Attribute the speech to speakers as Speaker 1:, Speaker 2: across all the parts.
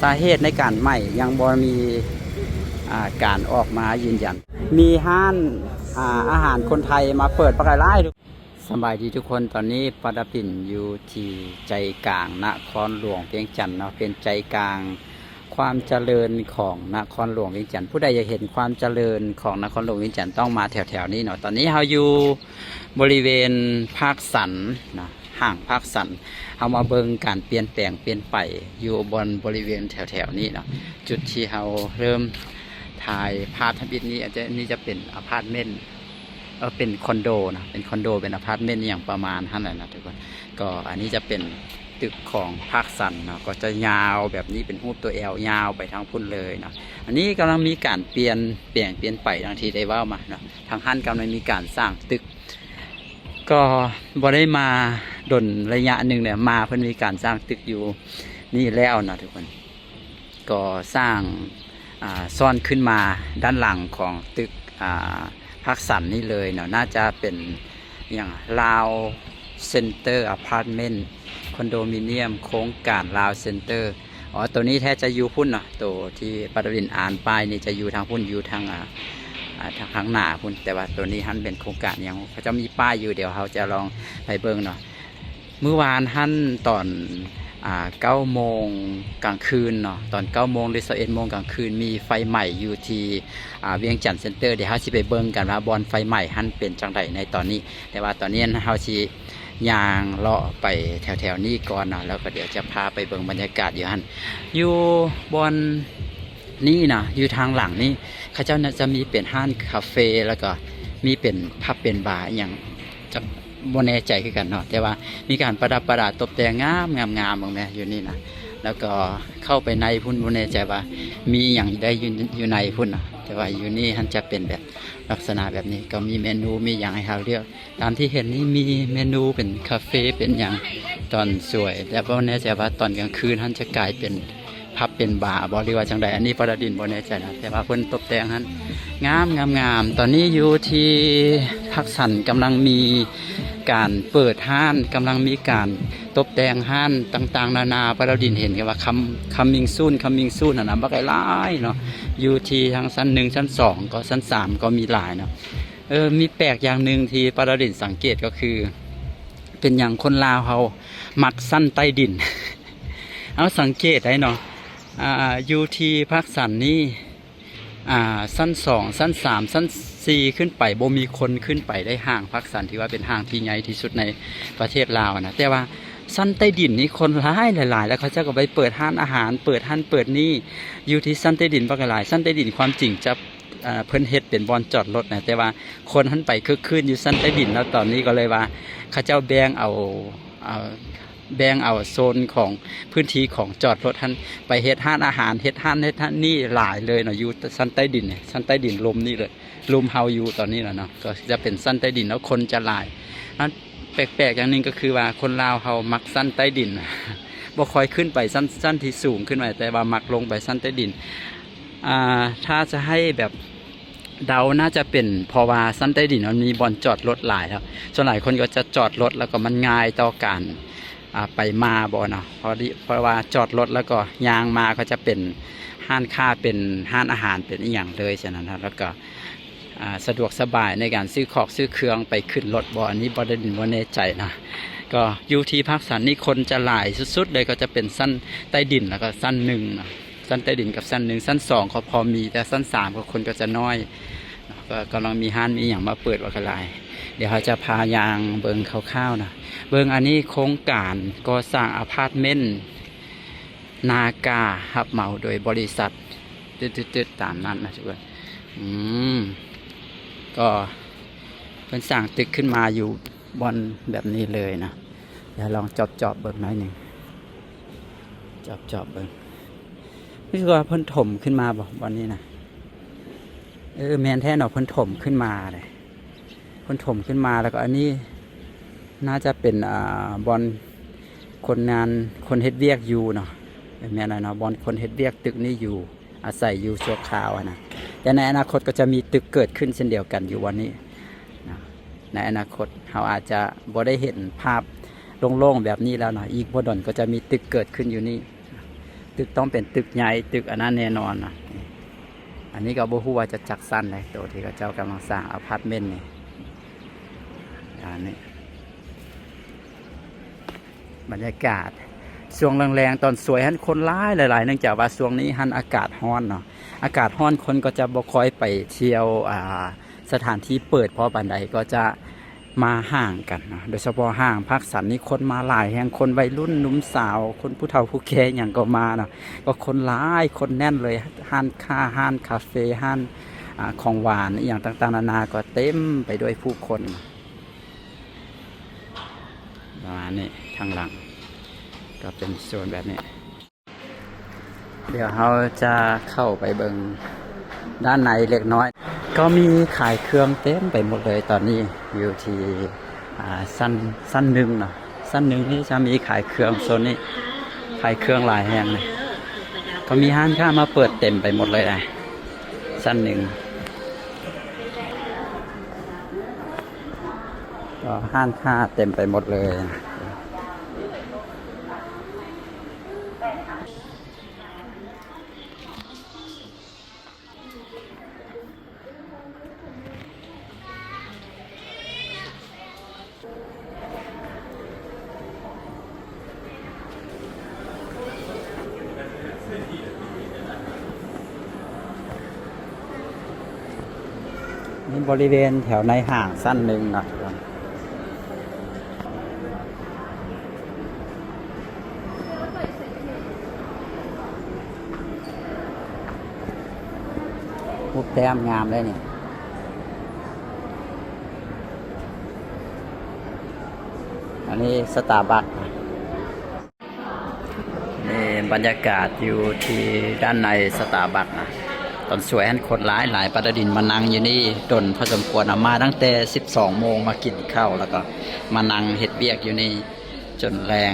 Speaker 1: สาเหตุในการไหม้ยังบ่มีการออกมายืนยันมีห้านอาหารคนไทยมาเปิดประกาศไล่สบายดีทุกคนตอนนี้ปาดาปิ่นอยู่ที่ใจกลางนครหลวงเวียงจันทร์เนาะเป็นใจกลางความเจริญของนครหลวงเวียงจันทร์ผู้ใดอยากเห็นความเจริญของนครหลวงเวียงจันทร์ต้องมาแถวๆนี้เนาะตอนนี้เราอยู่บริเวณภาคสันนะห่างภาคสันเอามาเบิ่งการเปลี่ยนแปลงเปลี่ยนไปอยู่บริเวณแถวๆนี้เนาะจุดที่เราเริ่มถ่ายภาพทบิดนี้อาจจะนี่จะเป็นอพาร์ตเมนต์เป็นคอนโดนะเป็นคอนโดเป็นอพาร์ตเมนต์อย่างประมาณท่านนะทุกคนก็อันนี้จะเป็นตึกของภาคสันเนาะก็จะยาวแบบนี้เป็นรูปตัวแอลยาวไปทางพุ่นเลยเนาะอันนี้กำลังมีการเปลี่ยนไปทางที่ได้ว่ามาเนาะทางท่านกำลังมีการสร้างตึกก็บ่ได้มาดนระยะหนึ่งเนี่ยมาเพิ่นมีการสร้างตึกอยู่นี่แล้วนะทุกคนก็สร้างซ่อนขึ้นมาด้านหลังของตึกภาคสันนี่เลยเนาะน่าจะเป็นอย่างลาวเซ็นเตอร์อพาร์ตเมนต์คอนโดมิเนียมโครงการลาวเซ็นเตอร์ตัวนี้แท้จะอยู่พุ่นเนาะตัวที่ปาดวินอ่านป้ายนี่จะอยู่ทางพุ่นอยู่ทางทางหน้าพุ่นแต่ว่าตัวนี้ฮันเป็นโครงการอย่างเขาจะมีป้ายอยู่เดี๋ยวเขาจะลองไปเบิ่งเนาะเมื่อวานฮันตอน9 โมงกลางคืนเนาะตอน9 โมงหรือ11 โมงกลางคืนมีไฟใหม่อยู่ที่เวียงจันทร์เซ็นเตอร์เดี๋ยวเขาสิไปเบิ่งกันว่าบอลไฟใหม่ฮันเป็นจังไดในตอนนี้แต่ว่าตอนนี้เขาสิยางเลาะไปแถวนี้ก่อนเนาะแล้วก็เดี๋ยวจะพาไปเบิ่งบรรยากาศอยู่ฮันอยู่บอลนี่นะอยู่ทางหลังนี่เขาเจ้าจะมีเป็นห้านคาเฟ่แล้วก็มีเป็นพับเป็นบาร์อย่างจะโมแน่ใจคือกันเนาะแต่ว่ามีการประดับประดาตกแต่งงามบางแม่อยู่นี่นะแล้วก็เข้าไปในพุ่นโมแน่ใจว่ามีอย่างได้อยู่ในพุ่นเนาะแต่ว่าอยู่นี่ท่านจะเป็นแบบลักษณะแบบนี้ก็มีเมนูมีอย่างให้เราเลือกตามที่เห็นนี่มีเมนูเป็นคาเฟ่เป็นอย่างตอนสวยแต่โมแน่ใจว่าตอนกลางคืนท่านจะกลายเป็นพับเป็นบาร์บริวารจังใดอันนี้ประดินบนในใจนะแต่ว่าเพิ่นตกแต่งนั้นงามตอนนี้อยู่ที่พักสันกำลังมีการเปิดห้านกำลังมีการตกแต่งห้านต่างๆนานาประดินเห็นกันว่าคัมมิงซูนนะบักหลายเนาะอยู่ที่ทางชั้น1ชั้น2ก็ชั้น3ก็มีหลายเนาะมีแปลกอย่างหนึ่งที่ประดินสังเกตก็คือเป็นอย่างคนลาวเขามักสั้นใต้ดิน เอาสังเกตได้เนาะอยู่ที่ภาคสันนี่ชั้น2ชั้น3ชั้น4ขึ้นไปบ่มีคนขึ้นไปได้ห้างภาคสันที่ว่าเป็นห้างที่ใหญ่ที่สุดในประเทศลาวนะแต่ว่าชั้นใต้ดินนี่คนหลายแล้วเขาจะก็ไปเปิดห้างอาหารเปิดนี่อยู่ที่ชั้นใต้ดินบักหลายชั้นใต้ดินความจริงจะเพิ่นเฮ็ดเป็นบอนจอดรถนะแต่ว่าคนหันไปคึกคืนอยู่ชั้นใต้ดินแล้วตอนนี้ก็เลยว่าเขาเจ้าแบ่งเอาโซนของพื้นที่ของจอดรถท่านไปเฮ็ดห้านอาหารเฮ็ดห้านนี่หลายเลยเนาะอยู่ชั้นใต้ดินเนี่ยชั้นใต้ดินลมนี่เลยลมเฮาอยู่ตอนนี้แหละเนาะก็จะเป็นชั้นใต้ดินแล้วคนจะหลายนั้นแปลกๆอย่างนึงก็คือว่าคนลาวเฮามักชั้นใต้ดินบ่ค่อยขึ้นไปชั้นที่สูงขึ้นไปแต่ว่ามักลงไปชั้นใต้ดินถ้าจะให้แบบเดาน่าจะเป็นเพราะว่าชั้นใต้ดินมันมีบ่อนจอดรถหลายครับส่วนหลายคนก็จะจอดรถแล้วก็มันง่ายต่อการไปมาบ่เนาะเพราะว่าจอดรถแล้วก็ยางมาก็จะเป็นห้านค้าเป็นห้านอาหารเป็นอีกอย่างเลยฉะนั้นแล้วก็สะดวกสบายในการซื้อของซื้อเครื่องไปขึ้นรถบ่อันนี้บ่ได้บ่แน่ใจนะก็อยู่ที่ภาคสันนี่คนจะหลายสุดๆเลยก็จะเป็นชั้นใต้ดินแล้วก็ชั้น1นะชั้นใต้ดินกับชั้น1ชั้น2ก็พอมีแต่ชั้น3ก็คนก็จะน้อยก็กำลังมีห้านมีอย่างมาเปิดว่ากันหลายเดี๋ยวเขาจะพายางเบิ่งคร่าวๆนะเบิ่งอันนี้โครงการก่อสร้างอพาร์ตเมนต์นาการับเหมาโดยบริษัทตึ๊ดๆตามนั้นนะทุกคนก็เป็นสร้างตึกขึ้นมาอยู่บนแบบนี้เลยนะเดี๋ยวลองจอบเบิ่งหน่อยหนึ่งจอบเบิ่งนี่คือว่าเพิ่นถมขึ้นมาบ่บนนี้นะแมนแท้เนาะเพิ่นถมขึ้นมาเลยเพิ่นถมขึ้นมาแล้วก็อันนี้น่าจะเป็นบอลคนงานคนเฮ็ดเวียกอยู่เนาะแม่นเนาะบอลคนเฮ็ดเวียกตึกนี้อยู่อาศัยอยู่ชั่วคราวนะแต่ในอนาคตก็จะมีตึกเกิดขึ้นเช่นเดียวกันอยู่วันนี้นะในอนาคตเราอาจจะบ่ได้เห็นภาพโล่งๆแบบนี้แล้วเนาะอีกบ่ดอนก็จะมีตึกเกิดขึ้นอยู่นี่ตึ ตึกต้องเป็นตึกใหญ่ตึกอันนั้นแน่นอนนะอันนี้ก็บ่ฮู้ว่าจะจักสั้นเลยตัวที่เขาเจ้ากำลังสร้างอพาร์ตเมนต์นี่อันนี้บรรยากาศช่วงแรงๆตอนสวยหันคนร้ายหลายๆเนื่องจากว่าช่วงนี้หันอากาศร้อนเนาะอากาศร้อนคนก็จะบ่ค่อยไปเที่ยวสถานที่เปิดเพราะบันไดก็จะมาห่างกันเนาะโดยเฉพาะห้างภาคสันนี่คนมาหลายแห่งคนวัยรุ่นหนุ่มสาวคนผู้เฒ่าผู้แก่อย่างก็มาเนาะก็คนร้ายคนแน่นเลยห้างห้างคาเฟ่ห้างของหวานอย่างต่างๆนานาก็เต็มไปด้วยผู้คนประมาณนี้ทางหลังก็เป็นโซนแบบนี้เดี๋ยวเราจะเข้าไปเบิ่งด้านในเล็กน้อยก็มีขายเครื่องเต็มไปหมดเลยตอนนี้อยู่ที่สั้นหนึ่งเนาะสั้นหนึ่งนี่จะมีขายเครื่องโซนนี้ขายเครื่องหลายแห่งเลยก็มีห้างค้ามาเปิดเต็มไปหมดเลยนะสั้นหนึ่งก็ห้างค้าเต็มไปหมดเลยนี่บริเวณแถวในห้างสั้นหนึ่งนะมุกแต้มงามเลยนี่อันนี้สตาร์บัคนี่บรรยากาศอยู่ที่ด้านในสตาร์บัคนะตอนสวยคนหลายปลาดินมานั่งอยู่นี่ตนพอสมควรมาตั้งแต่12 โมงมากินข้าวแล้วก็มานั่งเฮ็ดเบียกอยู่นี่จนแรง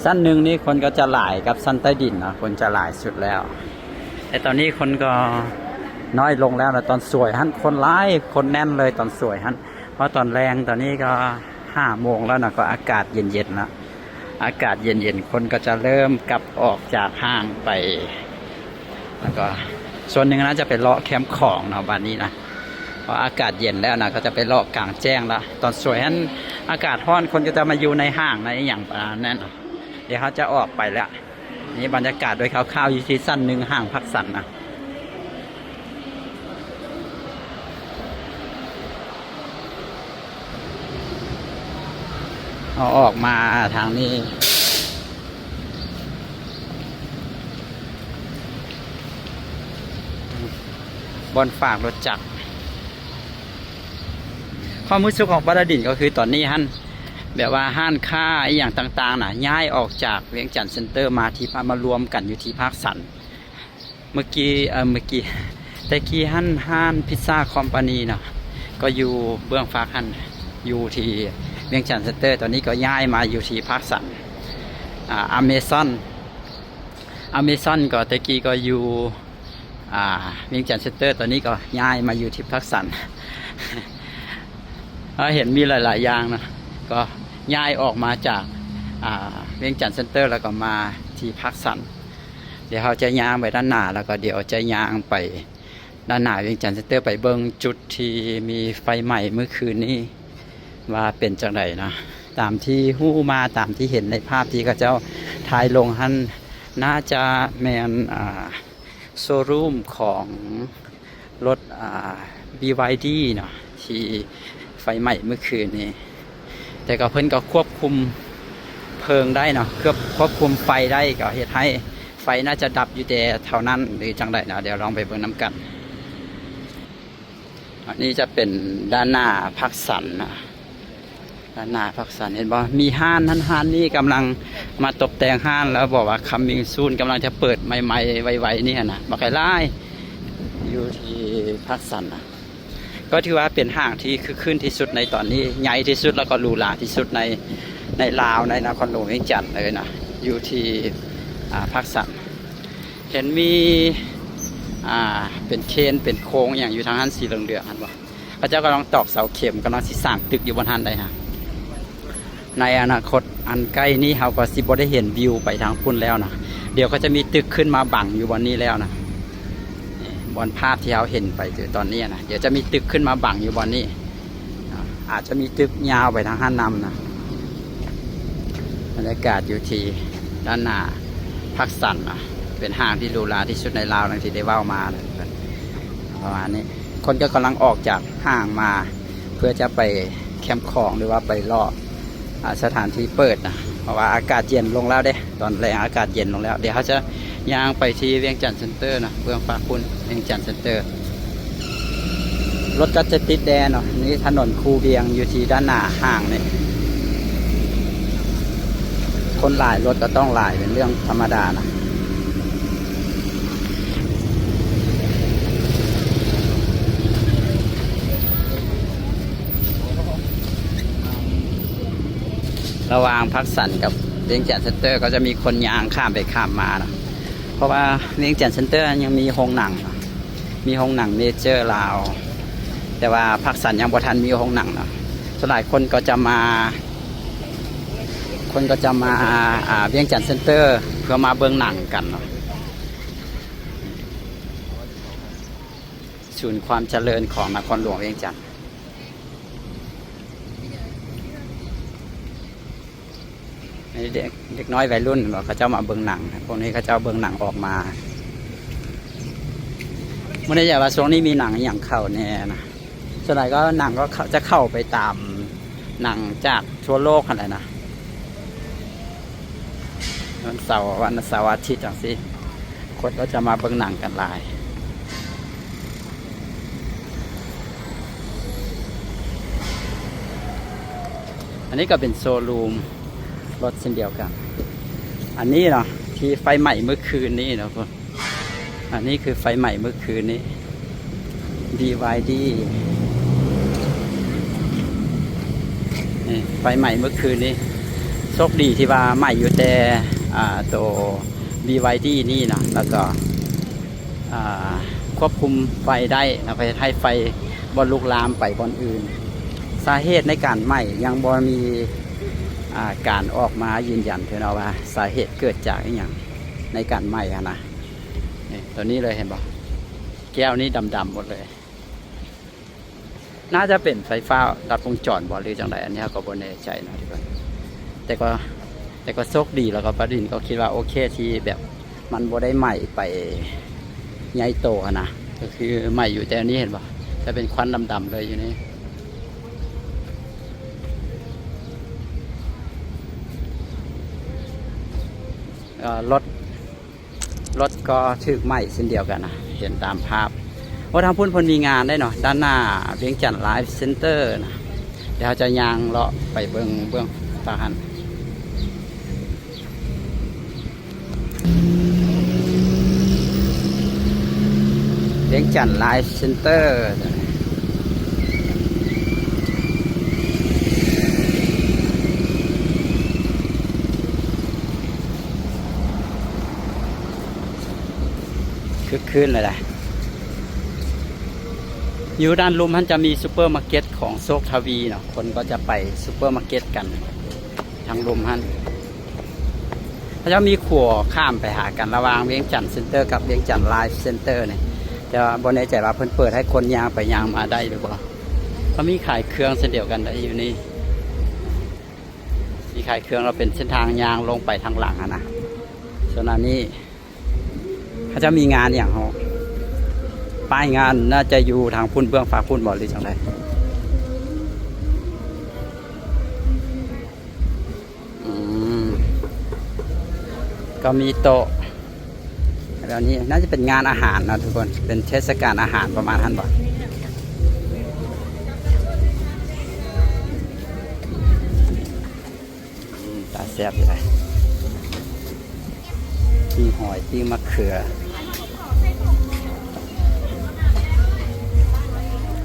Speaker 1: สั้นหนึ่งนี่คนก็จะหลายกับสั้นใต้ดินนะคนจะหลายสุดแล้วแต่ตอนนี้คนก็น้อยลงแล้วนะตอนสวยคนหลายคนแน่นเลยตอนสวยเพราะตอนแรงตอนนี้ก็5 โมงแล้วนะก็อากาศเย็นๆนะอากาศเย็นๆคนก็จะเริ่มกลับออกจากห้างไปแล้วก็ส่วนหนึ่งนะจะไปเลาะแคมป์ของเนาะบ้านนี้นะเพราะอากาศเย็นแล้วนะก็จะไปเลาะกลางแจ้งแล้วตอนสวยอากาศร้อนคนก็จะมาอยู่ในห้างในอย่างนั้นเดี๋ยวเขาจะออกไปแล้วนี่บรรยากาศโดยคร่าวๆอยู่ที่สั้นหนึ่งห้างพักสันนะเอาออกมาทางนี้บนฝากรถจักรความรู้สึกของปราดินก็คือตอนนี้แบบว่าห้างค้าอย่างต่างๆน่ะย้ายออกจากเวียงจันทร์เซ็นเตอร์มาที่มารวมกันอยู่ที่ภาคสันเมื่อกี้แต่กี้ห้างพิซซ่าคอมพานีเนาะก็อยู่เบื้องฟ้าอยู่ที่เวียงจันทร์เซ็นเตอร์ตอนนี้ก็ย้ายมาอยู่ที่ภาคสันอเมซอนก็ตะกี้ก็อยู่เวียงจันทร์เซ็นเตอร์ตอนนี้ก็ย้ายมาอยู่ที่ภาคสันเห็นมีหลายๆอย่างนะก็ย้ายออกมาจากเวียงจันทร์เซ็นเตอร์แล้วก็มาที่ภาคสันเดี๋ยวเขาจะย่างไปด้านหน้าแล้วก็เดี๋ยวจะย่างไปด้านหน้าเวียงจันทร์เซ็นเตอร์ไปเบิ่งจุดที่มีไฟใหม่เมื่อคืนนี้ว่าเป็นจังไดนะตามที่ฮู้มาตามที่เห็นในภาพที่เขาเจ้าถ่ายลงน่าจะแมนโชว์รูมของรถBYD เนาะที่ไฟไหม้เมื่อคืนนี้แต่ก็เพิ่นก็ควบคุมเพลิงได้เนาะควบคุมไฟได้ก็เฮ็ดให้ไฟน่าจะดับอยู่แต่เท่านั้นหรือจังไดนะเดี๋ยวลองไปเบิ่งน้ำกันอันนี้จะเป็นด้านหน้าพักสันนะด้านหน้าพักสันเห็นบ่มีห้านนี่กำลังมาตกแต่งห้านแล้วบอกว่า coming soon กำลังจะเปิดใหม่ๆไวๆนี่นะบักไก่ไล่อยู่ที่พักสันนะก็ถือว่าเป็นห้างที่คือขึ้นที่สุดในตอนนี้ใหญ่ที่สุดแล้วก็หรูหราที่สุดในลาวในนครหลวงเวียงจันทร์เลยนะอยู่ที่พักสันเห็นมีเป็นเคนเป็นโค้งอย่างอยู่ทางหันสีเหลืองๆหันบ่ พระเจ้ากำลังตอกเสาเข็มกำลังสิสร้างตึกอยู่บนหันได้ฮะในอนาคตอันใกล้นี้เราก็สิบ่ได้เห็นวิวไปทางพุ่นแล้วนะเดี๋ยวก็จะมีตึกขึ้นมาบังอยู่บนนี้แล้วนะบนภาพที่เราเห็นไปตอนนี้นะเดี๋ยวจะมีตึกขึ้นมาบังอยู่บนนี้อาจจะมีตึกยาวไปทางห้านนำนะบรรยากาศอยู่ที่ด้านหน้าพักสันนะเป็นห้างที่หรูหราที่สุดในลาวที่ได้เว้ามาประมาณนี้คนก็กำลังออกจากห้างมาเพื่อจะไปแคมป์ของหรือว่าไปรอสถานที่เปิดนะเพราะว่าอากาศเย็นลงแล้วเด้ตอนแรงอากาศเย็นลงแล้วเดี๋ยวเขาจะย่างไปที่เวียงจันทร์เซ็นเตอร์นะเมืองฟ้าคุณเวียงจันทร์เซ็นเตอร์รถก็จะติดแดนเนาะนี่ถนนคูเวียงอยู่ที่ด้านหน้าห้างนี่คนหลายรถก็ต้องหลายเป็นเรื่องธรรมดานะระหว่างพักสันกับเวียงจันทร์เซ็นเตอร์ก็จะมีคนยางข้ามไปข้ามมานะเพราะว่าเวียงจันทร์เซ็นเตอร์ยังมีโรงหนังนะมีโรงหนังเมเจอร์ลาวแต่ว่าพักสันยังบ่ทันมีโรงหนังนะส่วนหลายคนก็จะมาเวียงจันทร์เซ็นเตอร์เพื่อมาเบิ่งหนังกันเนาะศูนย์ความเจริญของนครหลวงเวียงจันทร์เด็กน้อยวัยรุ่นเขาเจ้ามาเบิ่งหนังพวกนี้เขาเจ้าเบิ่งหนังออกมาเมื่อไหร่ว่าช่วงนี้มีหนังอย่างเข้าแน่นะส่วนใหญ่ก็หนังก็จะเข้าไปตามหนังจากทั่วโลกอะไรนะวันเสาร์อาทิตย์จังสิคนก็จะมาเบิ่งหนังกันหลายอันนี้ก็เป็นโชว์รูมรถเช่นเดียวกันอันนี้เนาะที่ไฟใหม่เมื่อคืนนี้เนาะคนอันนี้คือไฟใหม่เมื่อคืนนี้ BYD นี่ไฟใหม่เมื่อคืนนี้โชคดีที่ว่าใหม่อยู่แต่ตัว BYD นี่นะแล้วก็ควบคุมไฟได้นะไปให้ไฟบอลลุกลามไปบอลอื่นสาเหตุในการไหม้ยังบ่มีการออกมายืนยันเถอะนะว่าสาเหตุเกิดจากอย่างในการไหม้นะนี่ตัวนี้เลยเห็นบ่แก้วนี้ดำๆหมดเลยน่าจะเป็นไฟฟ้าดับวงจรบ่หรือจังไรอันนี้ก็บ่แน่ใจนะทุกคนแต่ก็โชคดีแล้วก็ประดินก็คิดว่าโอเคที่แบบมันบ่ได้ไหม้ไปใหญ่โตนะก็คือไหม้อยู่แต่อันนี้เห็นบ่จะเป็นควันดำๆเลยอยู่นี่รถก็ถึกไหม้เช่นเดียวกันนะเห็นตามภาพว่าทางพุ่นพลมีงานได้เนาะด้านหน้าเวียงจันทร์ไลฟ์เซ็นเตอร์นะเดี๋ยวจะยางเลาะไปเบื้องตาหันเวียงจันทร์ไลฟ์เซ็นเตอร์คึกคืนเลยแหละอยู่ด้านลุมท่านจะมีซูเปอร์มาร์เก็ตของโชคทวีเนาะคนก็จะไปซูเปอร์มาร์เก็ตกันทางลุมท่านเขาจะมีขัวข้ามไปหากันระหว่างเวียงจันทร์เซ็นเตอร์กับเวียงจันทร์ไลฟ์เซ็นเตอร์เนี่ยจะบนในใจว่าเพิ่นเปิดให้คนยางไปยางมาได้หรือเปล่าเขามีขายเครื่องเช่นเดียวกันได้อยู่นี่มีขายเครื่องเราเป็นเส้นทางยางลงไปทางหลังนะส่วนอันนี้เขาจะมีงานอย่างเขาป้ายงานน่าจะอยู่ทางพุ่นเบื้องฟ้าพุ่นบ่หรือจังไรก็มีโต๊ะแล้วนี้น่าจะเป็นงานอาหารนะทุกคนเป็นเทศกาลอาหารประมาณนั้นบ่ตาแซ่บอยู่เลยปิ้งหอยปิ้งมะเขือ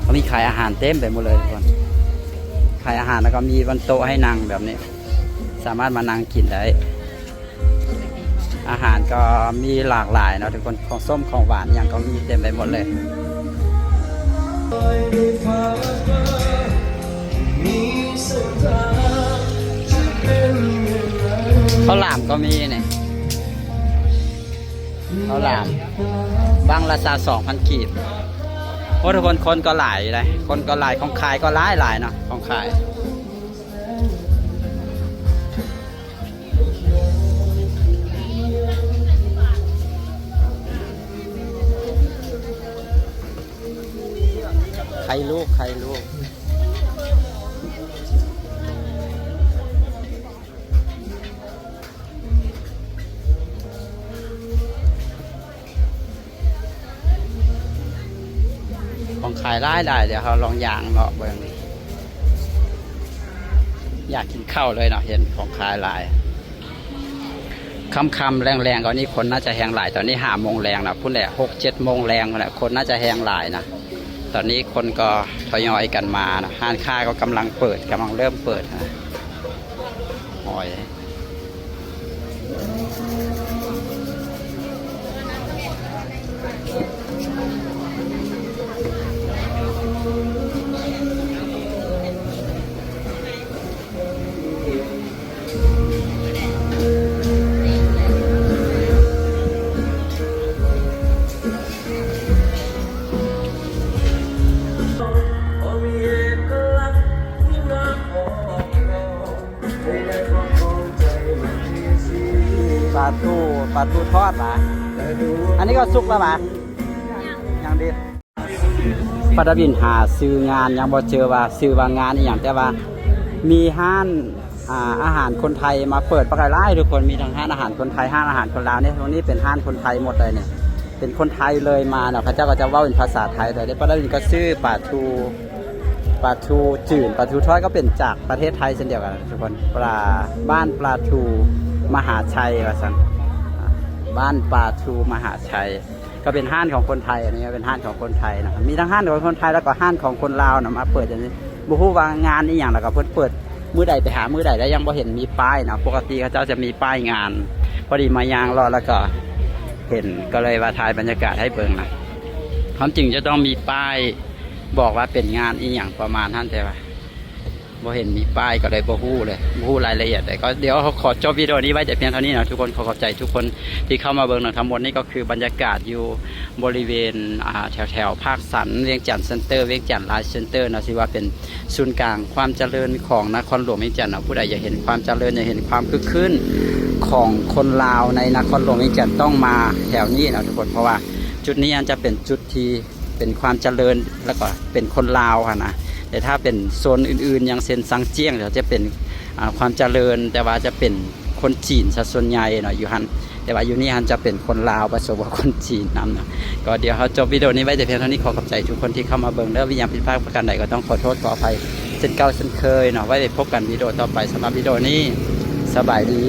Speaker 1: เขามีขายอาหารเต็มไปหมดเลยทุกคนขายอาหารแล้วก็มีบนโต๊ะให้นั่งแบบนี้สามารถมานั่งกินได้อาหารก็มีหลากหลายนะทุกคนของส้มของหวานอย่างก็มีเต็มไปหมดเลย ข้าวหลามก็มีเนี่ยข้าวหลามบางราคา2,000 กีบโอ้ทุกคนคนก็หลายเลยคนก็หลายของขายก็หลายเนาะของขายใครลูกของขายได้เดี๋ยวเขาลองยางเนาะเบิ่งอยากกินข้าวเลยเนาะเห็นของขายหลายค่ำแรงๆตอนนี้คนน่าจะแหงหลายตอนนี้5 โมงแรงนะพุ่นแหละ6-7 โมงแรงนะคนน่าจะแหงหลายนะตอนนี้คนก็ทยอยกันมานะห้างค้าก็กำลังเริ่มเปิดนะหอยปลาทูทอดมาอันนี้ก็สุกแล้วมายังดีปาดบินหาซื้องานยังบ่เจอว่าซื้อว่างานอีหยังแต่ว่ามีห้านอาหารคนไทยมาเปิดปลาไล่ทุกคนมีทั้งห้านอาหารคนไทยห้านอาหารคนลาวเนี่ยตรงนี้เป็นห้านคนไทยหมดเลยเนี่ยเป็นคนไทยเลยมาเนาะพระเจ้าก็จะเว้าเป็นภาษาไทยแต่ปาดบินก็ซื้อปลาทูจืดปลาทูทอดก็เป็นจากประเทศไทยเช่นเดียวกันทุกคนบ้านปลาทูมหาชัยว่าซั่นบ้านปลาทูมหาชัยก็เป็นห้านของคนไทยอันนี้เป็นห้านของคนไทยนะมีทั้งห้านของคนไทยแล้วก็ห้านของคนลาวนะมาเปิดอย่างนี้บุฮูว่างานนี่อย่างแล้วก็เปิดมื้อใดไปหามื้อใดแล้วยังบ่เห็นมีป้ายนะปกติเขาเจ้าจะมีป้ายงานพอดีมายางรอแล้วก็เห็นก็เลยว่าถ่ายบรรยากาศให้เบิ่งนะความจริงจะต้องมีป้ายบอกว่าเป็นงานอีหยังประมาณนั้นแต่ว่าบ่เห็นมีป้ายก็เลยบ่ฮู้รายละเอียดแต่ก็เดี๋ยวขอจบวิดีโอนี้ไว้แต่เพียงเท่านี้นะทุกคนขอบใจทุกคนที่เข้ามาเบิ่งนะทั้งหมดนี่ก็คือบรรยากาศอยู่บริเวณแถวภาคสันเวียงจันทร์เซ็นเตอร์เวียงจันทร์ไลฟ์เซ็นเตอร์นะสิว่าเป็นศูนย์กลางความเจริญของนครหลวงเวียงจันทร์นะผู้ใดอยากเห็นความเจริญอยากเห็นความคึกคืนของคนลาวในนครหลวงเวียงจันทร์ต้องมาแถวนี้นะทุกคนเพราะว่าจุดนี้จะเป็นจุดที่เป็นความเจริญแล้วก็เป็นคนลาวค่ะนะแต่ถ้าเป็นโซนอื่นๆอย่างเซนซังเจียงจะเป็นความเจริญแต่ว่าจะเป็นคนจีนส่วนใหญ่เนาะอยู่ฮันแต่ว่าอยู่นี่ฮันจะเป็นคนลาวผสมกับคนจีนนำนะก็เดี๋ยวเขาจบวิดีโอนี้ไว้แต่เพียงเท่านี้ขอขอบใจทุกคนที่เข้ามาเบิ่งแล้ววิญญาณผิดพลาดประการใดก็ต้องขอโทษขออภัยเช่นเก่าเช่นเคยเนาะไว้พบกันวิดีโอต่อไปสำหรับวิดีโอนี้สบายดี